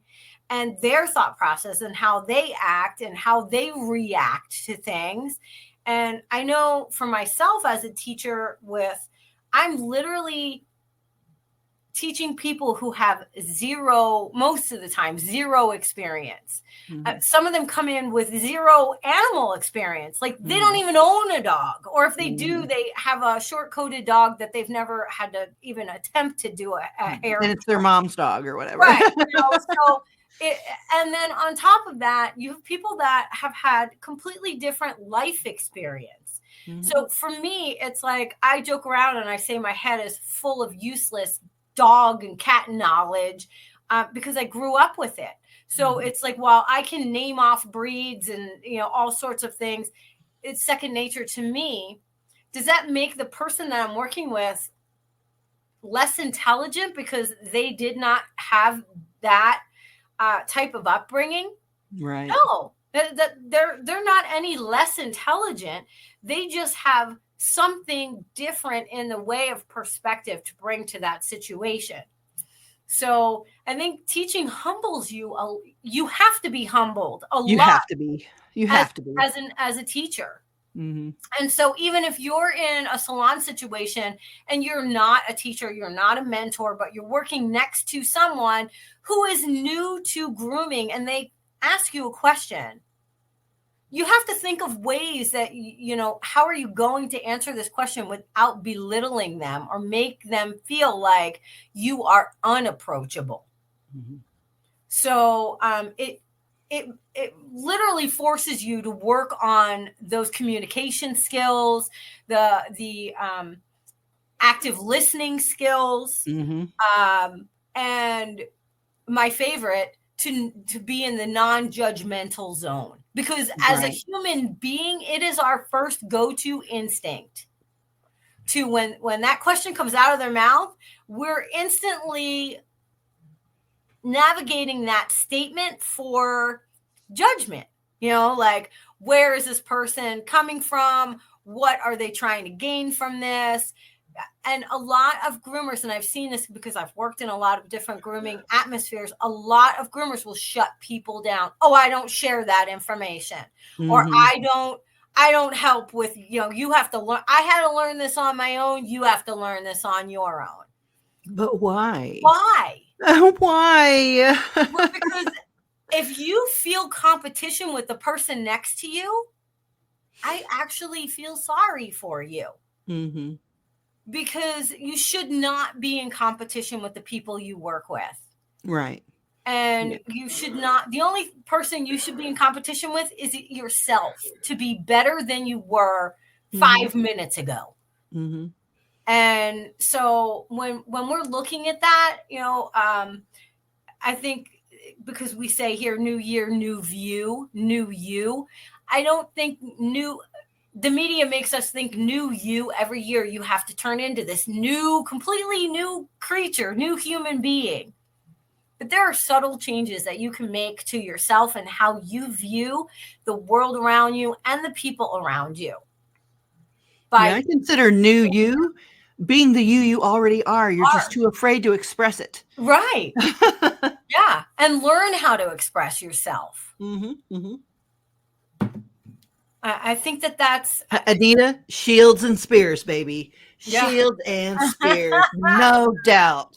and their thought process, and how they act and how they react to things. And I know for myself as a teacher, I'm literally teaching people who have most of the time, zero experience. Some of them come in with zero animal experience. Like, they don't even own a dog. Or if they do, they have a short-coated dog that they've never had to even attempt to do a hair. And it's their mom's dog or whatever. Right. And then on top of that, you have people that have had completely different life experience. So for me, it's like, I joke around and I say my head is full of useless dog and cat knowledge, because I grew up with it. So it's like, while I can name off breeds and, all sorts of things, it's second nature to me. Does that make the person that I'm working with less intelligent because they did not have that type of upbringing? Right. No, they're not any less intelligent. They just have something different in the way of perspective to bring to that situation. So I think teaching humbles you. You have to be humbled a lot. You have to be as a teacher. And so even if you're in a salon situation and you're not a teacher, you're not a mentor, but you're working next to someone who is new to grooming and they ask you a question, you have to think of ways that, how are you going to answer this question without belittling them or make them feel like you are unapproachable. So it literally forces you to work on those communication skills, the active listening skills, and my favorite, to be in the non-judgmental zone. Because as a human being, it is our first go-to instinct to when that question comes out of their mouth, we're instantly navigating that statement for judgment. Like, where is this person coming from? What are they trying to gain from this? And a lot of groomers, and I've seen this because I've worked in a lot of different grooming atmospheres, a lot of groomers will shut people down. Oh, I don't share that information. Or I I don't help with, you have to learn. I had to learn this on my own. You have to learn this on your own. But why? Why? Why? Well, because if you feel competition with the person next to you, I actually feel sorry for you. Mm-hmm. Because you should not be in competition with the people you work with. Right. And you should not, the only person you should be in competition with is yourself, to be better than you were 5 minutes ago. Mm-hmm. And so when we're looking at that, I think, because we say here, new year, new view, new you, I don't think the media makes us think new you. Every year you have to turn into this new, completely new creature, new human being. But there are subtle changes that you can make to yourself and how you view the world around you and the people around you. I consider new you being the you already are. You're just too afraid to express it. Right. Yeah. And learn how to express yourself. Mm-hmm. Mm-hmm. I think that's Anita, shields and spears, baby. Yeah. Shields and spears, no doubt.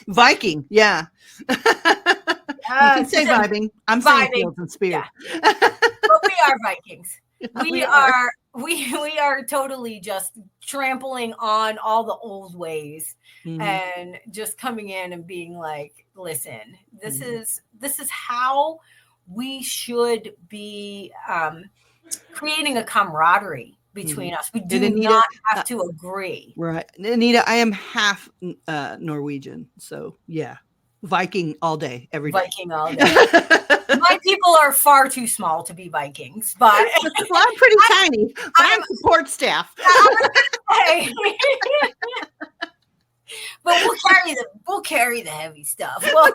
Viking, yeah. You can say vibing. I'm saying shields and spears. Yeah. But we are Vikings. We are totally just trampling on all the old ways and just coming in and being like, listen, this is how we should be creating a camaraderie between us. We do not have to agree. Right. Anita, I am half Norwegian. So yeah. Viking all day, every day. Viking all day. My people are far too small to be Vikings, but well, I'm pretty tiny. But I'm support staff. But we'll carry the heavy stuff. We'll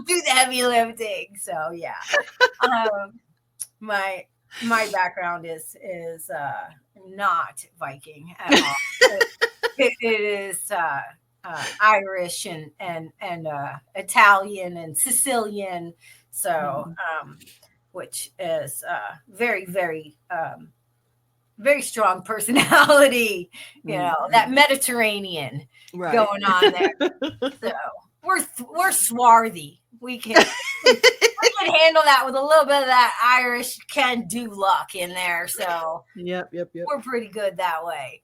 do the heavy lifting. So yeah, my background is not Viking at all. It is Irish and Italian and Sicilian. So, which is very, very, very strong personality, that Mediterranean going on there. So we're swarthy. We can handle that with a little bit of that Irish can-do luck in there. So yep. We're pretty good that way.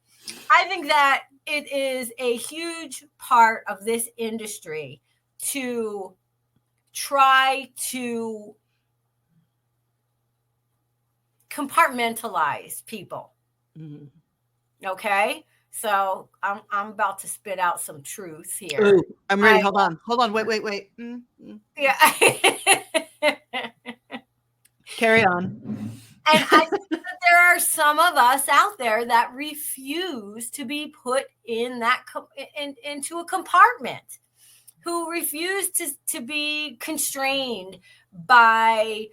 I think that it is a huge part of this industry to try to compartmentalize people. Okay, so I'm about to spit out some truth here. Ooh, I'm ready. Hold on. Wait. Yeah. Carry on. And I think that there are some of us out there that refuse to be put in that into a compartment, who refuse to be constrained by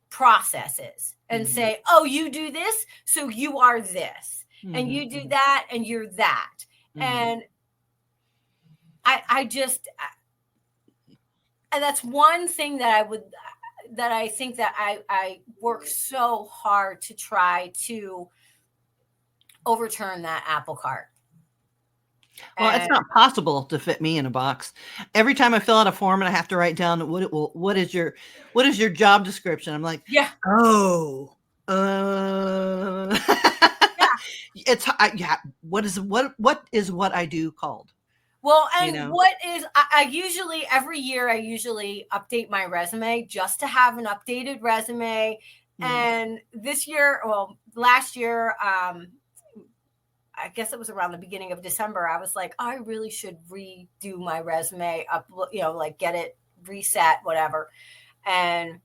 processes and say, oh, you do this, so you are this, and you do that, and you're that. And I just, and that's one thing that I think that I work so hard to try to overturn that apple cart. Well, it's not possible to fit me in a box. Every time I fill out a form and I have to write down what is your job description? I'm like, yeah. Oh, it's What is what I do called? Well, and what is, I usually, every year, I usually update my resume just to have an updated resume. And last year, I guess it was around the beginning of December, I was like, I really should redo my resume up, get it reset, whatever. And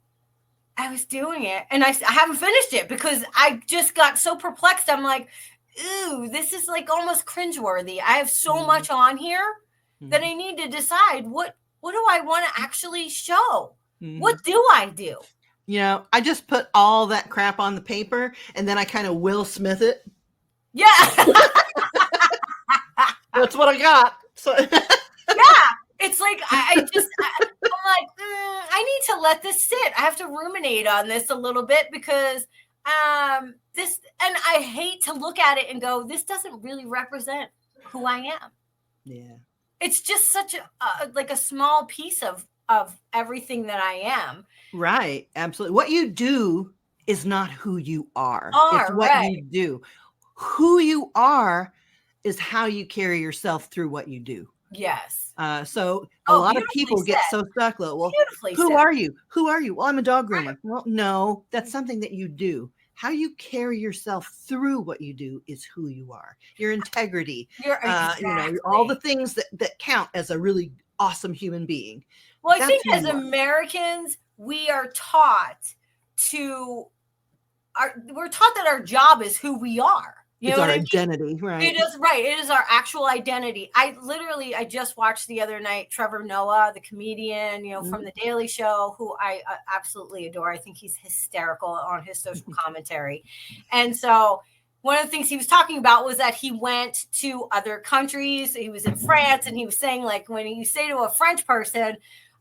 I was doing it, and I haven't finished it because I just got so perplexed. I'm like, ooh, this is like almost cringeworthy. I have so much on here that I need to decide what do I want to actually show? What do I do? I just put all that crap on the paper, and then I kind of Will Smith it. Yeah. That's what I got. So Yeah. It's like I'm like, I need to let this sit. I have to ruminate on this a little bit because this, and I hate to look at it and go, this doesn't really represent who I am. Yeah. It's just such a small piece of everything that I am. Right. Absolutely. What you do is not who you are. It's what right. you do. Who you are is how you carry yourself through what you do. Yes. So a lot of people get so stuck. Well, who are you? Who are you? Well, I'm a dog groomer. Right. Well, no, that's something that you do. How you carry yourself through what you do is who you are. Your integrity, all the things that count as a really awesome human being. Well, I think as Americans, we are taught we're taught that our job is who we are. You know our identity, right? It is right. It is our actual identity. I just watched the other night Trevor Noah, the comedian, from The Daily Show, who I absolutely adore. I think he's hysterical on his social commentary. And so one of the things he was talking about was that he went to other countries. He was in France, and he was saying, like, when you say to a French person,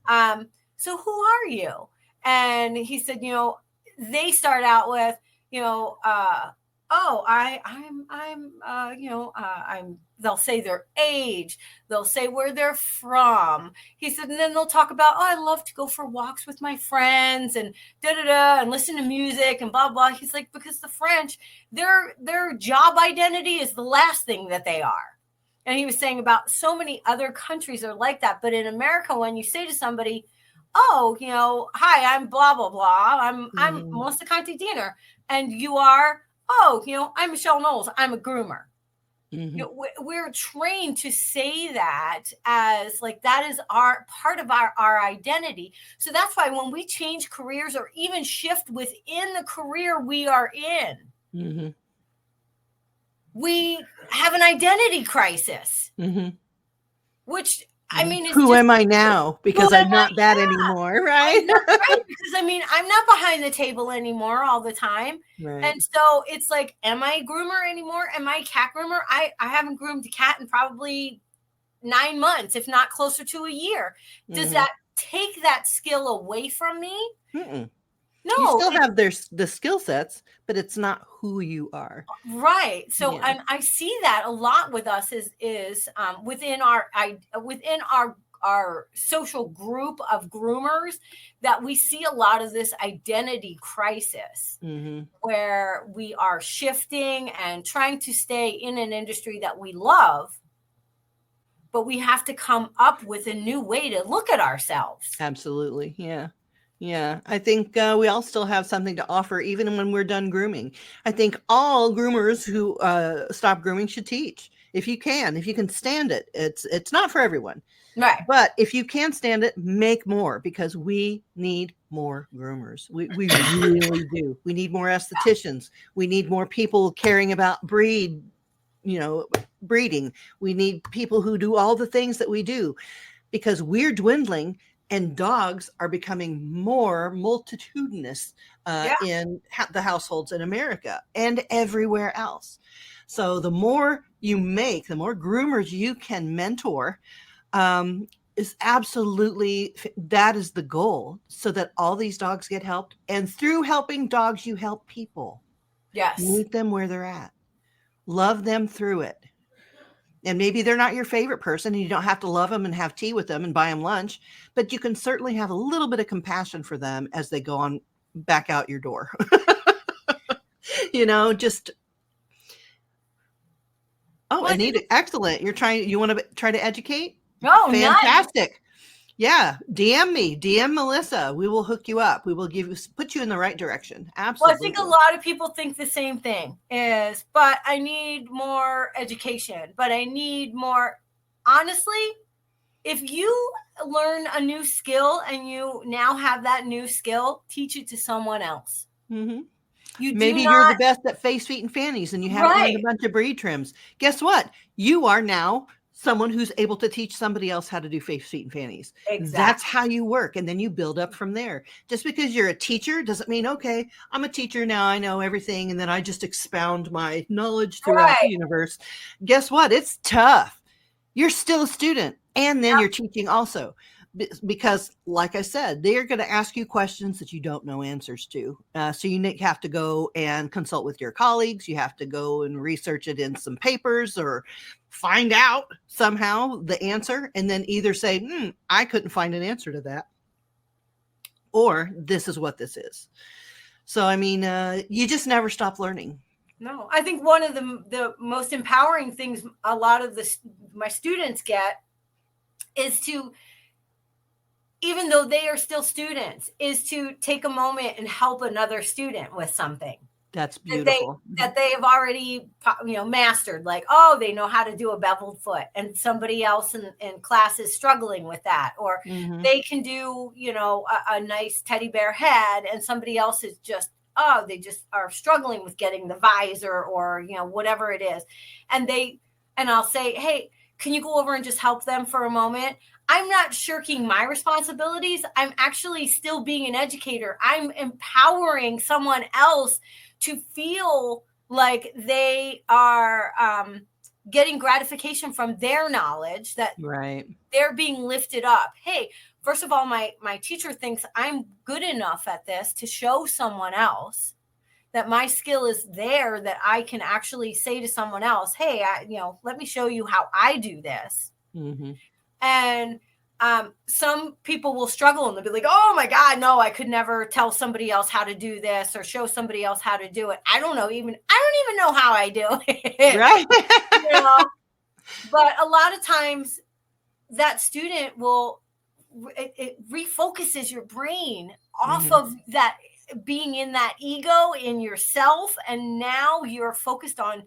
so who are you? And he said, they start out with, they'll say their age, they'll say where they're from. He said, and then they'll talk about, I love to go for walks with my friends and and listen to music and blah, blah. He's like, because the French, their job identity is the last thing that they are. And he was saying about so many other countries are like that. But in America, when you say to somebody, hi, I'm blah, blah, blah. I'm Melissa Conti Diener. And you are, I'm Michelle Knowles. I'm a groomer. Mm-hmm. We're trained to say that as like, that is our part of our identity. So that's why when we change careers or even shift within the career we are in, we have an identity crisis, which I mean, who am I now? Because I'm not that anymore, right? Right. Because I'm not behind the table anymore all the time. Right. And so it's like, am I a groomer anymore? Am I a cat groomer? I haven't groomed a cat in probably 9 months, if not closer to a year. Does that take that skill away from me? Mm-mm. No, you still have the skill sets, but it's not who you are. Right. So, and I see that a lot with us is within our social group of groomers, that we see a lot of this identity crisis, where we are shifting and trying to stay in an industry that we love, but we have to come up with a new way to look at ourselves. Absolutely. Yeah. Yeah, I think we all still have something to offer, even when we're done grooming. I think all groomers who stop grooming should teach. If you can stand it. It's not for everyone. Right. But if you can stand it, make more, because we need more groomers. We really do. We need more estheticians. We need more people caring about breeding. We need people who do all the things that we do, because we're dwindling. And dogs are becoming more multitudinous in the households in America and everywhere else. So the more you make, the more groomers you can mentor, is absolutely, that is the goal, so that all these dogs get helped. And through helping dogs, you help people. Yes. Meet them where they're at. Love them through it. And maybe they're not your favorite person, and you don't have to love them and have tea with them and buy them lunch, but you can certainly have a little bit of compassion for them as they go on back out your door. Anita, excellent. You want to try to educate? Oh, fantastic. Nice. Yeah. DM Melissa. We will hook you up. We will put you in the right direction. Absolutely. Well, I think a lot of people think the same thing but I need more education, but I need more. Honestly, if you learn a new skill and you now have that new skill, teach it to someone else. Mm-hmm. Maybe you're the best at face, feet, and fannies, and you haven't learned a bunch of breed trims. Guess what? You are now someone who's able to teach somebody else how to do face, feet, and fannies. Exactly. That's how you work. And then you build up from there. Just because you're a teacher doesn't mean, okay, I'm a teacher now, I know everything, and then I just expound my knowledge throughout the universe. Guess what? It's tough. You're still a student, And then you're teaching also, because like I said, they're going to ask you questions that you don't know answers to. So you have to go and consult with your colleagues. You have to go and research it in some papers or find out somehow the answer, and then either say, I couldn't find an answer to that, or this is what this is. So, I mean, you just never stop learning. No, I think one of the most empowering things a lot of my students get is to, even though they are still students, is to take a moment and help another student with something. That's beautiful. That they have already, mastered. Like, oh, they know how to do a beveled foot, and somebody else in class is struggling with that. Or they can do, a nice teddy bear head, and somebody else is just, they just are struggling with getting the visor or, whatever it is. And I'll say, hey, can you go over and just help them for a moment? I'm not shirking my responsibilities. I'm actually still being an educator. I'm empowering someone else to feel like they are getting gratification from their knowledge, that they're being lifted up. Hey, first of all, my teacher thinks I'm good enough at this to show someone else that my skill is there, that I can actually say to someone else, hey, let me show you how I do this. And some people will struggle and they'll be like, oh my God, no, I could never tell somebody else how to do this or show somebody else how to do it. I don't even know how I do it. Right. But a lot of times that student it refocuses your brain off of that, being in that ego in yourself. And now you're focused on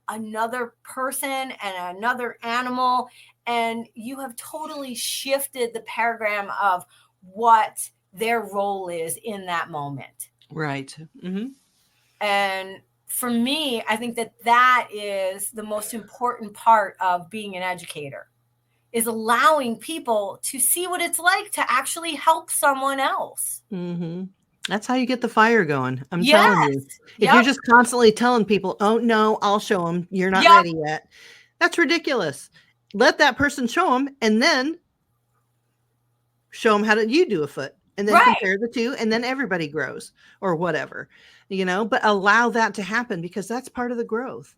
another person and another animal. And you have totally shifted the paradigm of what their role is in that moment. Right. And for me, I think that is the most important part of being an educator, is allowing people to see what it's like to actually help someone else. That's how you get the fire going. I'm telling you. If you're just constantly telling people, oh, no, I'll show them, you're not ready yet, that's ridiculous. Let that person show them, and then show them how you do a foot, and then compare the two, and then everybody grows or whatever, but allow that to happen, because that's part of the growth.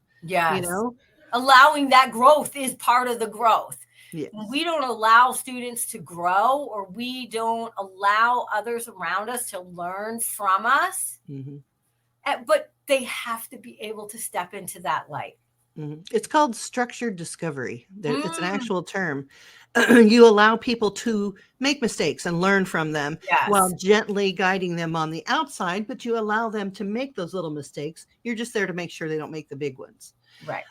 Allowing that growth is part of the growth. Yes. We don't allow students to grow, or we don't allow others around us to learn from us, but they have to be able to step into that light. It's called structured discovery. It's an actual term. You allow people to make mistakes and learn from them while gently guiding them on the outside, but you allow them to make those little mistakes. You're just there to make sure they don't make the big ones. Right.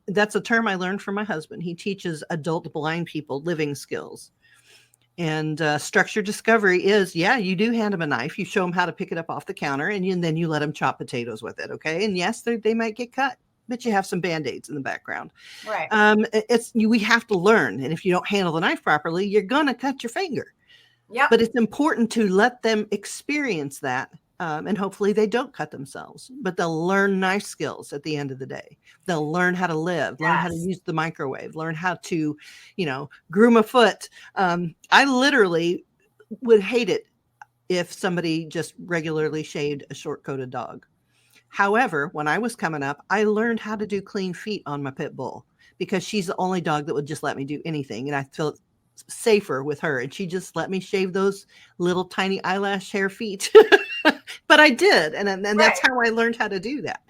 That's a term I learned from my husband. He teaches adult blind people living skills. And structured discovery is, you do hand them a knife. You show them how to pick it up off the counter, and then you let them chop potatoes with it. Okay. And yes, they might get cut, but you have some Band-Aids in the background. Right. We have to learn. And if you don't handle the knife properly, you're going to cut your finger. Yeah. But it's important to let them experience that. And hopefully they don't cut themselves, but they'll learn knife skills at the end of the day. They'll learn how to live, learn how to use the microwave, learn how to, groom a foot. I literally would hate it if somebody just regularly shaved a short-coated dog. However, when I was coming up, I learned how to do clean feet on my pit bull, because she's the only dog that would just let me do anything. And I felt safer with her. And she just let me shave those little tiny eyelash hair feet. But I did. And that's how I learned how to do that.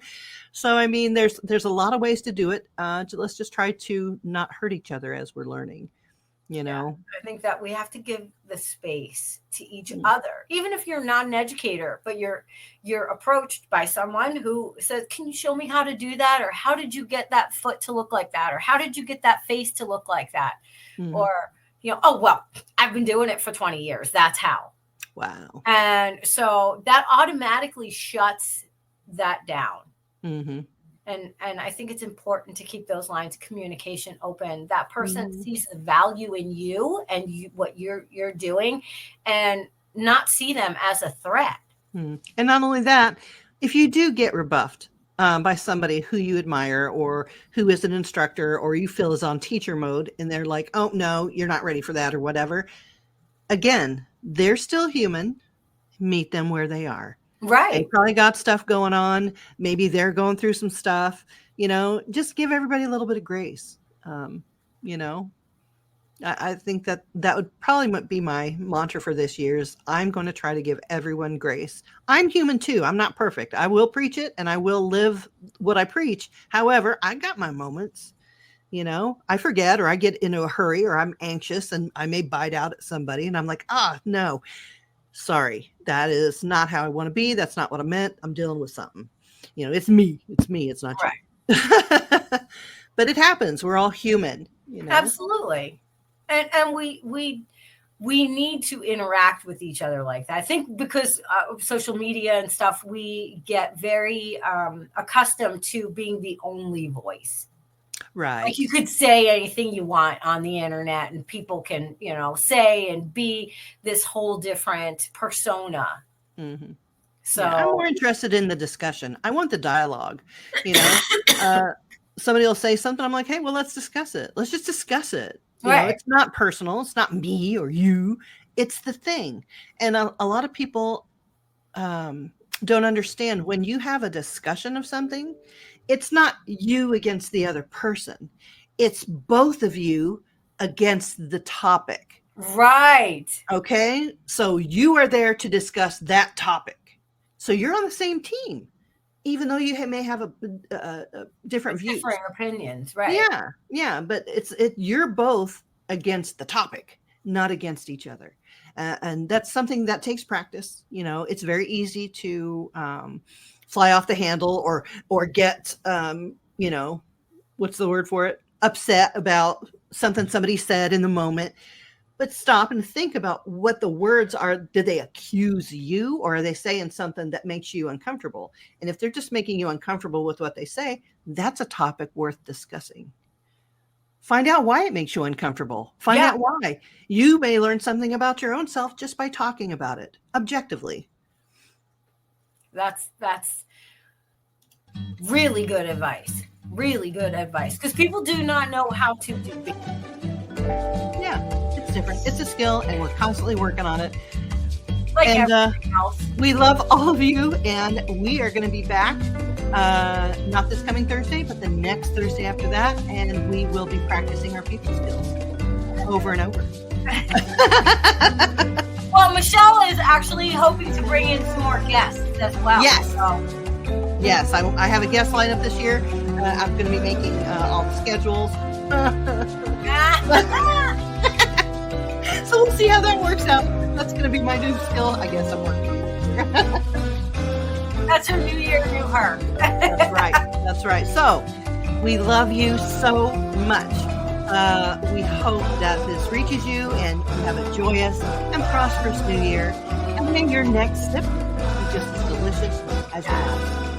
So, I mean, there's a lot of ways to do it. Let's just try to not hurt each other as we're learning. I think that we have to give the space to each other, even if you're not an educator, but you're approached by someone who says, can you show me how to do that? Or how did you get that foot to look like that? Or how did you get that face to look like that? Or, oh, well, I've been doing it for 20 years. That's how. Wow. And so that automatically shuts that down. And I think it's important to keep those lines of communication open. That person sees the value in you and what you're doing, and not see them as a threat. And not only that, if you do get rebuffed, by somebody who you admire or who is an instructor or you feel is on teacher mode, and they're like, oh, no, you're not ready for that or whatever. Again, they're still human. Meet them where they are. Right. They probably got stuff going on. Maybe they're going through some stuff, just give everybody a little bit of grace. I think that would probably be my mantra for this year is I'm going to try to give everyone grace. I'm human too. I'm not perfect. I will preach it and I will live what I preach. However, I got my moments, I forget, or I get into a hurry, or I'm anxious and I may bite out at somebody and I'm like, no, sorry. That is not how I want to be. That's not what I meant. I'm dealing with something, it's me. It's not right. you. But it happens. We're all human, Absolutely. And we need to interact with each other like that. I think because of social media and stuff, we get very accustomed to being the only voice. Right. Like you could say anything you want on the internet and people can, say and be this whole different persona. Mm-hmm. So I'm more interested in the discussion. I want the dialogue, somebody will say something. I'm like, hey, well, let's discuss it. Let's just discuss it. It's not personal. It's not me or you. It's the thing. And a lot of people don't understand when you have a discussion of something, it's not you against the other person. It's both of you against the topic. Right. Okay. So you are there to discuss that topic. So you're on the same team, even though you may have a different views. Different opinions. Right. Yeah. But you're both against the topic, not against each other. And that's something that takes practice. It's very easy to fly off the handle or get, what's the word for it? Upset about something somebody said in the moment. But stop and think about what the words are. Did they accuse you, or are they saying something that makes you uncomfortable? And if they're just making you uncomfortable with what they say, that's a topic worth discussing. Find out why it makes you uncomfortable. Find out why. You may learn something about your own self just by talking about it objectively. That's really good advice. Really good advice. Because people do not know how to do it. Yeah, it's different. It's a skill, and we're constantly working on it. Like everything else. We love all of you, and we are going to be back not this coming Thursday, but the next Thursday after that, and we will be practicing our people skills over and over. Well, Michelle is actually hoping to bring in some more guests as well. Yes. Yes, I have a guest lineup this year. I'm going to be making all the schedules. So we'll see how that works out. That's going to be my new skill. I guess I'm working. That's her new year, new her. That's right. So we love you so much. We hope that this reaches you and you have a joyous and prosperous new year. And may your next sip be just as delicious as yours.